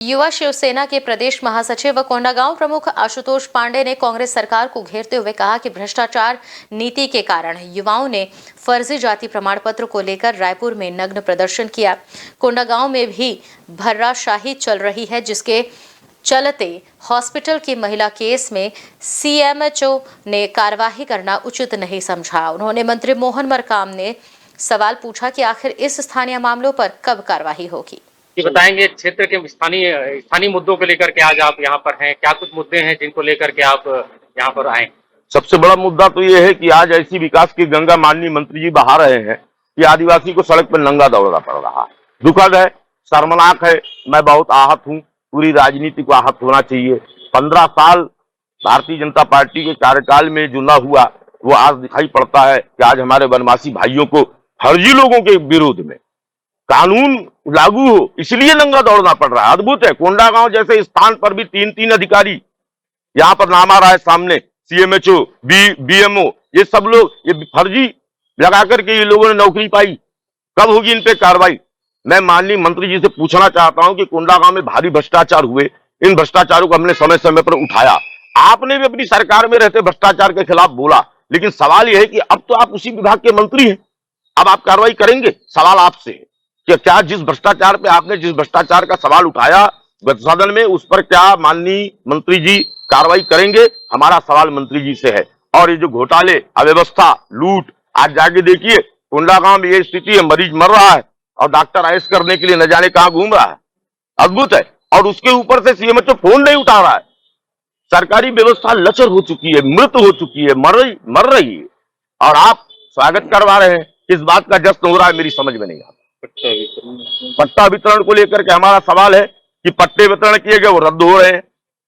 युवा शिवसेना के प्रदेश महासचिव व कोंडागांव प्रमुख आशुतोष पांडे ने कांग्रेस सरकार को घेरते हुए कहा कि भ्रष्टाचार नीति के कारण युवाओं ने फर्जी जाति प्रमाण पत्र को लेकर रायपुर में नग्न प्रदर्शन किया। कोंडागांव में भी भर्राशाही चल रही है, जिसके चलते हॉस्पिटल की महिला केस में सीएमएचओ ने कार्यवाही करना उचित नहीं समझा। उन्होंने मंत्री मोहन मरकाम ने सवाल पूछा कि आखिर इस स्थानीय मामलों पर कब कार्यवाही होगी। ये बताएंगे क्षेत्र के स्थानीय मुद्दों को लेकर के आज आप यहाँ पर हैं, क्या कुछ मुद्दे हैं जिनको लेकर के आप यहाँ पर आए? सबसे बड़ा मुद्दा तो ये है कि आज ऐसी विकास की गंगा माननीय मंत्री जी बहा रहे हैं कि आदिवासी को सड़क पर नंगा दौड़ना पड़ रहा है। दुखद है, शर्मनाक है। मैं बहुत आहत हूँ, पूरी राजनीति को आहत होना चाहिए। 15 साल भारतीय जनता पार्टी के कार्यकाल में जो न हुआ वो आज दिखाई पड़ता है कि आज हमारे वनवासी भाइयों को फर्जी लोगों के विरोध में कानून लागू हो इसलिए नंगा दौड़ना पड़ रहा है। अद्भुत है। कोंडागांव जैसे स्थान पर भी 3 अधिकारी यहाँ पर नाम आ रहा है सामने, सीएमएचओ, बीएमओ, ये सब लोग ये फर्जी लगा करके ये लोगों ने नौकरी पाई। कब होगी इन पे कार्रवाई? मैं माननीय मंत्री जी से पूछना चाहता हूं कि कोंडागांव में भारी भ्रष्टाचार हुए, इन भ्रष्टाचारों को हमने समय समय पर उठाया। आपने भी अपनी सरकार में रहते भ्रष्टाचार के खिलाफ बोला, लेकिन सवाल यह है कि अब तो आप उसी विभाग के मंत्री हैं, अब आप कार्रवाई करेंगे? सवाल आपसे है कि क्या जिस भ्रष्टाचार पे आपने जिस भ्रष्टाचार का सवाल उठाया सदन में, उस पर क्या माननीय मंत्री जी कार्रवाई करेंगे? हमारा सवाल मंत्री जी से है। और ये जो घोटाले, अव्यवस्था, लूट, आज जाके देखिए कोंडागांव में ये स्थिति है, मरीज मर रहा है और डॉक्टर ऐश करने के लिए न जाने कहां घूम रहा है। अद्भुत है। और उसके ऊपर से सीएमएचओ फोन नहीं उठा रहा है। सरकारी व्यवस्था लचर हो चुकी है, मृत हो चुकी है, मर रही है, और आप स्वागत करवा रहे हैं। किस बात का जश्न हो रहा है मेरी समझ में नहीं आता। पट्टा वितरण को लेकर के हमारा सवाल है कि पट्टे वितरण किए गए वो रद्द हो रहे हैं,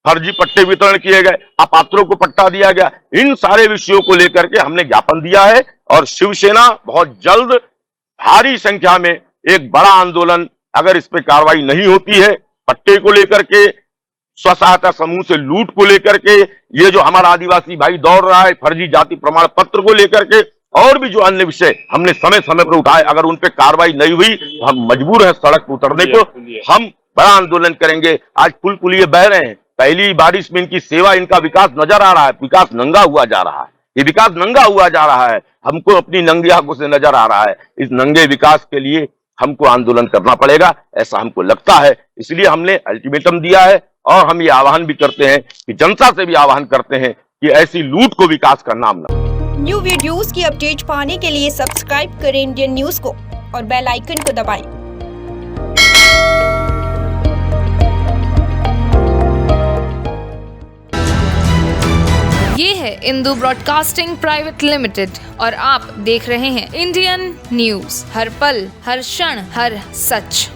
फर्जी पट्टे वितरण किए गए, अपात्रों को पट्टा दिया गया। इन सारे विषयों को लेकर के हमने ज्ञापन दिया है और शिवसेना बहुत जल्द भारी संख्या में एक बड़ा आंदोलन, अगर इस पे कार्रवाई नहीं होती है, पट्टे को लेकर के, स्व सहायता समूह से लूट को लेकर के, ये जो हमारा आदिवासी भाई दौड़ रहा है फर्जी जाति प्रमाण पत्र को लेकर के, और भी जो अन्य विषय हमने समय समय पर उठाए, अगर उन पे कार्रवाई नहीं हुई तो हम मजबूर हैं सड़क पर उतरने को। हम बड़ा आंदोलन करेंगे। आज पुल पुलिये बह रहे हैं, पहली बारिश में इनकी सेवा, इनका विकास नजर आ रहा है। विकास नंगा हुआ जा रहा है, ये विकास नंगा हुआ जा रहा है, हमको अपनी नंगी आंखों से नजर आ रहा है। इस नंगे विकास के लिए हमको आंदोलन करना पड़ेगा, ऐसा हमको लगता है। इसलिए हमने अल्टीमेटम दिया है और हम ये आह्वान भी करते हैं कि जनता से भी आह्वान करते हैं कि ऐसी लूट को विकास का नाम न। न्यू वीडियोस की अपडेट पाने के लिए सब्सक्राइब करें इंडियन न्यूज को और बेल आइकन को दबाएं। ये है इंदू ब्रॉडकास्टिंग प्राइवेट लिमिटेड और आप देख रहे हैं इंडियन न्यूज, हर पल, हर क्षण, हर सच।